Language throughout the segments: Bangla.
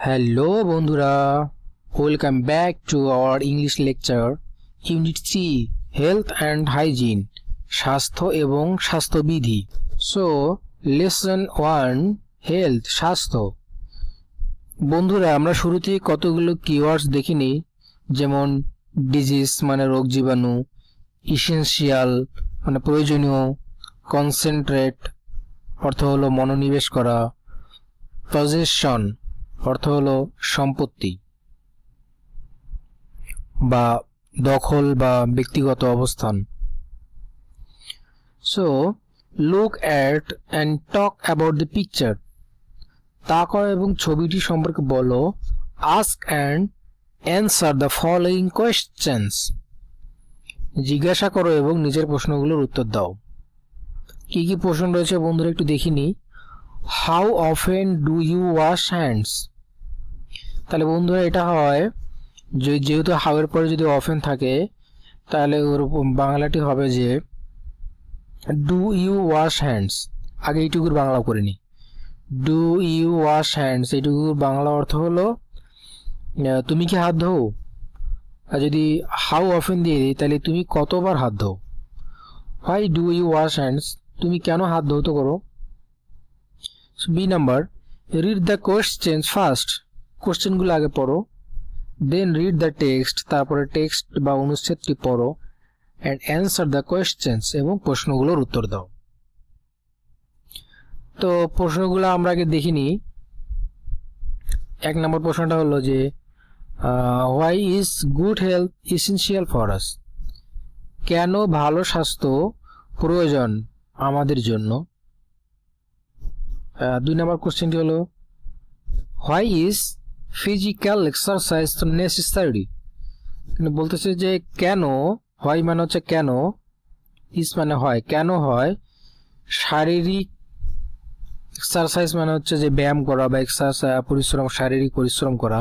হ্যালো বন্ধুরা, welcome back to our English lecture unit 3 health and hygiene, স্বাস্থ্য এবং স্বাস্থ্যবিধি। সো লেসন 1 হেলথ, স্বাস্থ্য। বন্ধুরা, আমরা শুরুতেই কতগুলো কিওয়ার্ডস দেখিনি, যেমন ডিজিজ মানে রোগ জীবাণু, ইসেনশিয়াল মানে প্রয়োজনীয়, কনসেন্ট্রেট অর্থ হলো মনোনিবেশ করা, পজেশন অর্থ হলো সম্পত্তি বা দখল বা ব্যক্তিগত অবস্থান। So look at and talk about the picture. তাকাও এবং ছবিটি সম্পর্কে বলো। Ask and answer the following questions. জিজ্ঞাসা করো এবং নিজের প্রশ্নগুলোর উত্তর দাও। কি কি প্রশ্ন রয়েছে বন্ধুরা একটু দেখিনি। How often do you wash hands? তাহলে বন্ধুরা এটা হয় যেহেতু হাউ এর পরে যদি অফেন থাকে তাহলে ওর বাংলাটি হবে যে ডু ইউ ওয়াশ হ্যান্ডস। আগে এইটুকুর বাংলা করে নি। ডু ইউ ওয়াশ হ্যান্ডস এইটুকুর বাংলা অর্থ হলো তুমি কি হাত ধোও। আর যদি হাউ অফেন দিয়ে দিই তাহলে তুমি কতবার হাত ধোও। Why do you wash hands, তুমি কেন হাত ধৌত করো। B number, read the questions first. কোশ্চেনগুলো আগে পড়ো। দেন রিড দ্য টেক্সট, তারপরে টেক্সট বা অনুচ্ছেদটি পড়ো। অ্যান্ড অ্যান্সার দ্য কোয়েশ্চেন্স, এবং প্রশ্নগুলোর উত্তর দাও। তো প্রশ্নগুলো আমরা আগে দেখিনি। এক নম্বর প্রশ্নটা হলো যে why is good health essential for us? কেন ভালো স্বাস্থ্য প্রয়োজন আমাদের জন্য। দুই নম্বর কোশ্চেনটি হলো why is physical exercise necessary? বলতেছে যে কেন, হয় মানে হচ্ছে কেন, ইজ মানে হয়, কেন হয় শারীরিক এক্সারসাইজ মানে হচ্ছে যে ব্যায়াম করা বা এক্সারসাইজ পরিশ্রম, শারীরিক পরিশ্রম করা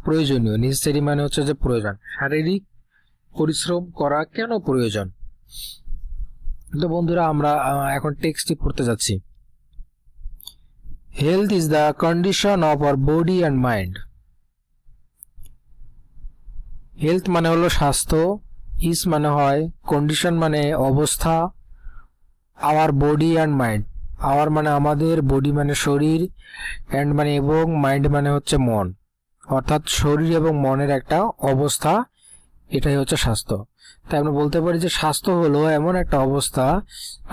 প্রয়োজনীয়। নেসেসারি মানে হচ্ছে যে প্রয়োজন। শারীরিক পরিশ্রম করা কেন প্রয়োজন। তো বন্ধুরা আমরা এখন টেক্সটটি পড়তে যাচ্ছি। Health is the condition of our body and mind. Health মানে হলো স্বাস্থ্য, ইজ মানে হয়, কন্ডিশন মানে অবস্থা, our body and mind. Our মানে আমাদের, বডি মানে শরীর, অ্যান্ড মানে এবং, মাইন্ড মানে হচ্ছে মন। অর্থাৎ শরীর এবং মনের একটা অবস্থা, এটাই হচ্ছে স্বাস্থ্য। তাই আমরা বলতে পারি যে স্বাস্থ্য হলো এমন একটা অবস্থা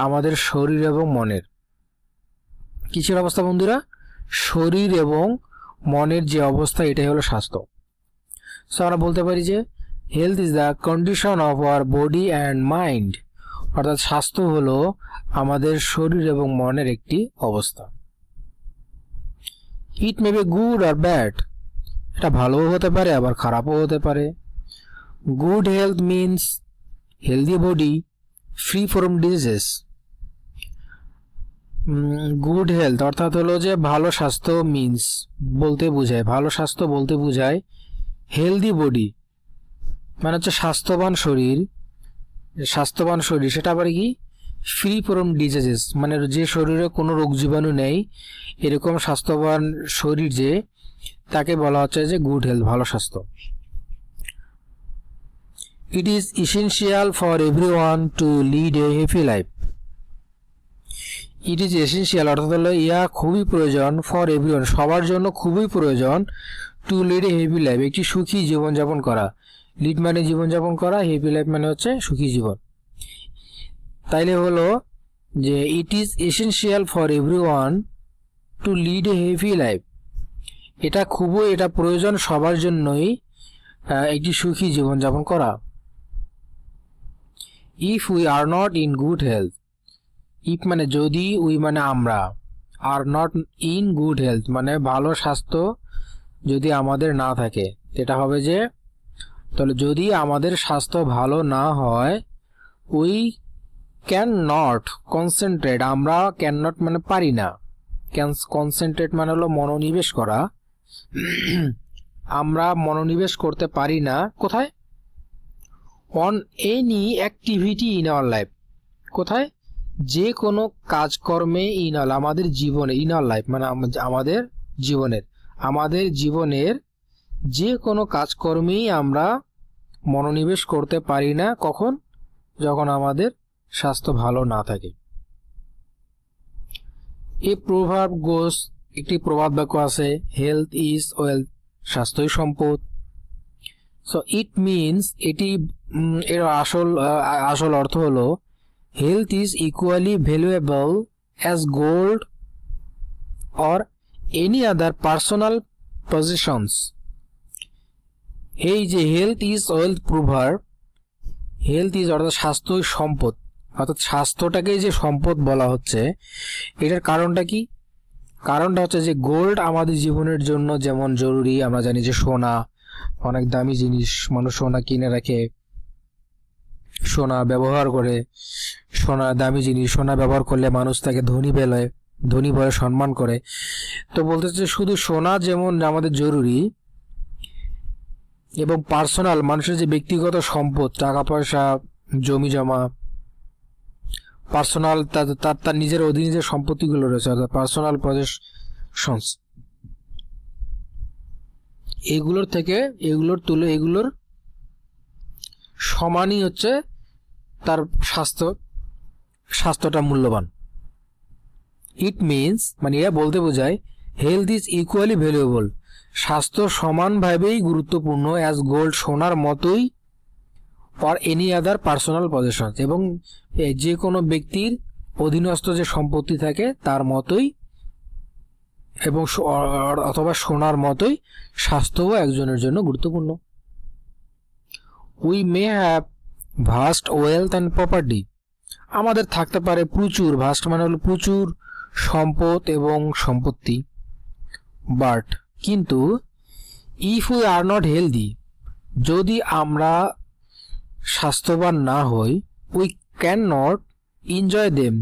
আমাদের শরীর এবং মনের। কিসের অবস্থা বন্ধুরা? শরীর এবং মনের যে অবস্থা, এটাই হলো স্বাস্থ্য। সো আমরা বলতে পারি যে health is the condition of our body and mind. অর্থাৎ স্বাস্থ্য হলো আমাদের শরীর এবং মনের একটি অবস্থা। It may be good or bad. এটা ভালোও হতে পারে আবার খারাপও হতে পারে। Good health means healthy body free from diseases. Good health অর্থাৎ হলো যে ভালো স্বাস্থ্য মিনস বলতে বোঝায়, ভালো স্বাস্থ্য বলতে বোঝায় হেলদি বডি মানে হচ্ছে স্বাস্থ্যবান শরীর। স্বাস্থ্যবান শরীর সেটা আবার কি ফ্রি ফ্রম ডিজিজেস, মানে যে শরীরে কোনো রোগ জীবাণু নেই, এরকম স্বাস্থ্যবান শরীর যে, তাকে বলা হচ্ছে যে গুড হেলথ, ভালো স্বাস্থ্য। It is essential for everyone to lead a happy life. It is essential অর্থাৎ হলো ইয়া খুবই প্রয়োজন, ফর এভরিওয়ান সবার জন্য খুবই প্রয়োজন, to lead a happy life একটি সুখী জীবনযাপন করা। লিড মানে জীবনযাপন করা, হ্যাপি লাইফ মানে হচ্ছে সুখী জীবন। তাইলে হলো যে it is essential for everyone to lead a happy life, এটা প্রয়োজন সবার জন্যই একটি সুখী জীবনযাপন করা। If we are not in good health, if মানে যদি, উই মানে আমরা, are not in good health মানে ভালো স্বাস্থ্য যদি আমাদের না থাকে, এটা হবে যে তাহলে যদি আমাদের স্বাস্থ্য ভালো না হয়, উই ক্যান নট কনসেন্ট্রেট, আমরা ক্যান নট মানে পারি না, কনসেন্ট্রেট মানে হলো মনোনিবেশ করা, আমরা মনোনিবেশ করতে পারি না কোথায়, on any activity in our life, কোথায়, যে কোনো কাজকর্মে, ইন অল আমাদের জীবনে, ইন আওয়ার লাইফ মানে আমাদের জীবনের, আমাদের জীবনের যে কোনো কাজকর্মেই আমরা মনোনিবেশ করতে পারি না, কখন? যখন আমাদের স্বাস্থ্য ভালো না থাকে। এ প্রভাব গোস, একটি প্রবাদ বাক্য আছে, হেলথ ইজ ওয়েলথ, স্বাস্থ্যই সম্পদ। সো ইট মিনস, এটি এর আসল অর্থ হলো health is equally valuable as gold or any other personal positions. এই যে হেলথ ইজ ওয়েলথ প্রভাব, হেলথ ইজ অর্থাৎ স্বাস্থ্যই সম্পদ, অর্থাৎ স্বাস্থ্যটাকেই যে সম্পদ বলা হচ্ছে, এটার কারণটা কি? কারণটা হচ্ছে যে গোল্ড আমাদের জীবনের জন্য যেমন জরুরি, আমরা জানি যে সোনা অনেক দামি জিনিস, মানুষ সোনা কিনে রাখে, সোনা ব্যবহার করে, সোনা দামি জিনিস, সোনা ব্যবহার করলে মানুষ তাকে ধনী বলে সম্মান করে। তো বলতেছে শুধু সোনা যেমন আমাদের জরুরি, এবং পার্সোনাল মানুষের যে ব্যক্তিগত সম্পদ, টাকা পয়সা, জমি জমা, পার্সোনাল তার নিজের অধীনে যে সম্পত্তিগুলো রয়েছে, অর্থাৎ পার্সোনাল পজেশনস, এগুলোর সমানই হচ্ছে তার স্বাস্থ্যটা মূল্যবান। ইট মিনস, মানে এরা বলতে বোঝায় হেলথ ইজ ইকুয়ালি ভ্যালুয়েবল, স্বাস্থ্য সমানভাবেই গুরুত্বপূর্ণ অ্যাজ গোল্ড, সোনার মতোই, or any other personal possession, এবং যে কোনো ব্যক্তির অধীনস্থ যে সম্পত্তি থাকে তার মতোই, এবং অথবা সোনার মতোই স্বাস্থ্যও একজনের জন্য গুরুত্বপূর্ণ। We may have vast wealth and property, আমাদের থাকতে পারে প্রচুর, ভাস্ট মানে হলো প্রচুর সম্পদ এবং সম্পত্তি, বাট কিন্তু if we are not healthy, যদি আমরা স্বাস্থ্যবান না হই, we can not enjoy them,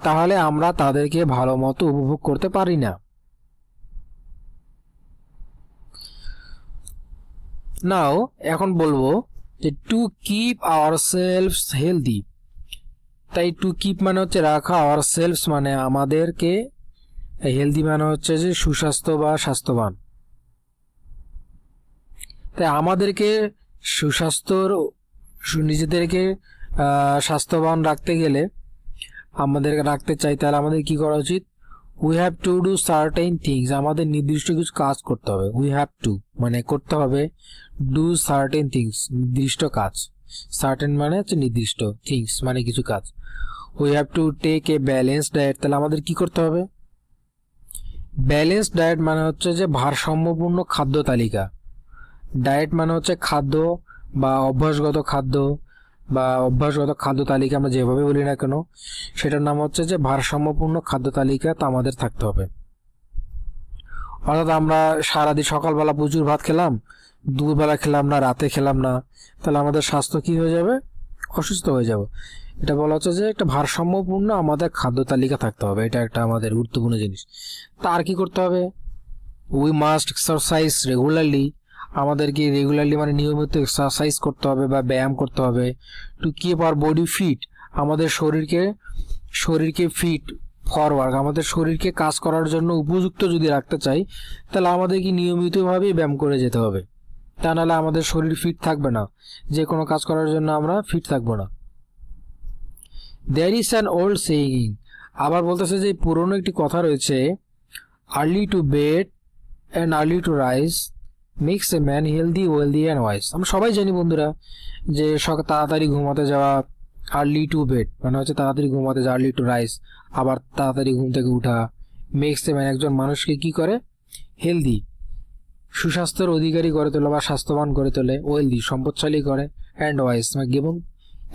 তাহলে আমরা তাদেরকে ভালো মতো উপভোগ করতে পারি না। নাও এখন বলবো যে two keep hour selves healthy, তাই টু কিপ মানে হচ্ছে রাখা, আওয়ার সেলফস মানে আমাদেরকে, হেলদি মানে হচ্ছে যে সুস্বাস্থ্য বা স্বাস্থ্যবান। তাই আমাদেরকে নিজেদেরকে স্বাস্থ্যবান রাখতে গেলে, আমাদেরকে রাখতে চাই, তাহলে আমাদের কি করা উচিত? We have to do certain things, আমাদের নির্দিষ্ট কিছু কাজ করতে হবে। উই হ্যাভ টু মানে করতে হবে, ডু সার্টেন থিংস নির্দিষ্ট কাজ, সার্টেন মানে হচ্ছে নির্দিষ্ট, থিংস মানে কিছু কাজ। We have to take a balanced diet, তাহলে আমাদের কি করতে হবে? ব্যালেন্সড ডায়েট মানে হচ্ছে যে ভারসাম্যপূর্ণ খাদ্য তালিকা। ডায়েট মানে হচ্ছে খাদ্য বা অভ্যাসগত খাদ্য তালিকা, আমরা যেভাবে বলি না কেন, সেটার নাম হচ্ছে যে ভারসাম্যপূর্ণ খাদ্য তালিকা, তা আমাদের থাকতে হবে। অর্থাৎ আমরা সারাদিন সকালবেলা প্রচুর ভাত খেলাম, দুপুরবেলা খেলাম না, রাতে খেলাম না, তাহলে আমাদের স্বাস্থ্য কি হয়ে যাবে? অসুস্থ হয়ে যাবে। এটা বলা হচ্ছে যে একটা ভারসাম্যপূর্ণ আমাদের খাদ্য তালিকা থাকতে হবে, এটা একটা আমাদের গুরুত্বপূর্ণ জিনিস। তার কি করতে হবে? উই মাস্ট এক্সারসাইজ রেগুলারলি, আমাদেরকে রেগুলারলি মানে নিয়মিত এক্সারসাইজ করতে হবে বা ব্যায়াম করতে হবে। To keep our body fit, আমাদের শরীরকে ফিট ফর ওয়ার্ক, আমাদের শরীরকে কাজ করার জন্য উপযুক্ত যদি রাখতে চাই, তাহলে আমাদেরকে নিয়মিতভাবে ব্যায়াম করে যেতে হবে, তা নাহলে আমাদের শরীর ফিট থাকবে না, যে কোনো কাজ করার জন্য আমরা ফিট থাকবো না। There is an old saying, আবার বলতেছে যে পুরনো একটি কথা রয়েছে, early to bed and early to rise makes a man healthy, wealthy and wise. আমরা সবাই জানি বন্ধুরা যে তাড়াতাড়ি ঘুমাতে যাওয়া, আর্লি টু বেড মানে হচ্ছে তাড়াতাড়ি ঘুমাতে যাওয়া, আর্লি টু রাইজ আবার তাড়াতাড়ি ঘুম থেকে উঠা, মেক্স এ ম্যান একজন মানুষকে কি করে? হেলদি, সুস্বাস্থ্যের অধিকারী করে তোলে বা স্বাস্থ্যবান করে তোলে, ওয়েলদি সম্পদশালী করে, অ্যান্ড ওয়াইজ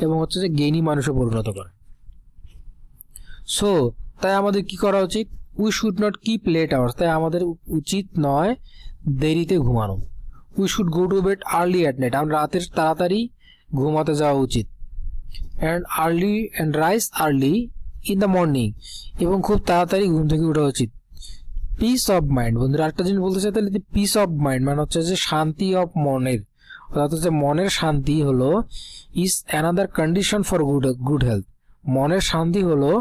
এবং হচ্ছে যে জ্ঞানী মানুষে পরিণত করে। সো তাই আমাদের কি করা উচিত? We should not keep late hours, তাই আমাদের উচিত নয় দেরিতে ঘুমানো। We should go to bed early at night, আমরা রাতের তাড়াতাড়ি ঘুমাতে যাওয়া উচিত। And rise early in the morning, এবং খুব তাড়াতাড়ি ঘুম থেকে ওঠা উচিত। পিস অফ মাইন্ড, বন্ধুরা আরেকটা জিনিস বলতে চাই, তাহলে পিস অফ মাইন্ড মানে হচ্ছে যে শান্তি অফ মনের, অর্থাৎ হচ্ছে মনের শান্তি হলো is another condition for good health, মনের শান্তি হলো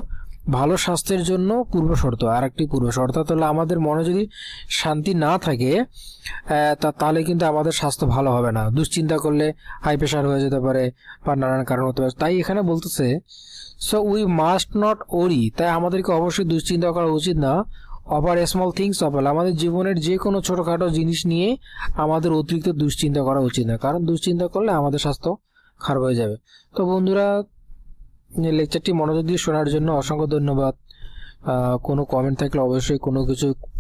ভালো স্বাস্থ্যের জন্য পূর্বশর্ত, আর একটি পূর্বশর্ত হলো আমাদের মনে যদি শান্তি না থাকে তাহলে কিন্তু আমাদের স্বাস্থ্য ভালো হবে না। দুশ্চিন্তা করলে হাই প্রেশার হয়ে যেতে পারে বা নানান কারণ হতে পারে। তাই এখানে বলতেছে সো উই মাস্ট নট ওরি, তাই আমাদেরকে অবশ্যই দুশ্চিন্তা করা উচিত না। ওভার স্মল থিংস অফ, আমাদের জীবনের যে কোনো ছোটোখাটো জিনিস নিয়ে আমাদের অতিরিক্ত দুশ্চিন্তা করা উচিত না, কারণ দুশ্চিন্তা করলে আমাদের স্বাস্থ্য খারাপ হয়ে যাবে। তো বন্ধুরা, লেকচারটি মনোযোগ দিয়ে শোনার জন্য অসংখ্য ধন্যবাদ। কোনো কমেন্ট থাকলে অবশ্যই,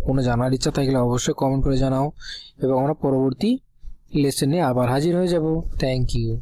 কোনো জানার ইচ্ছা থাকলে অবশ্যই কমেন্ট করে জানাও, এবং আমরা পরবর্তী লেসনে আবার হাজির হয়ে যাব। Thank you.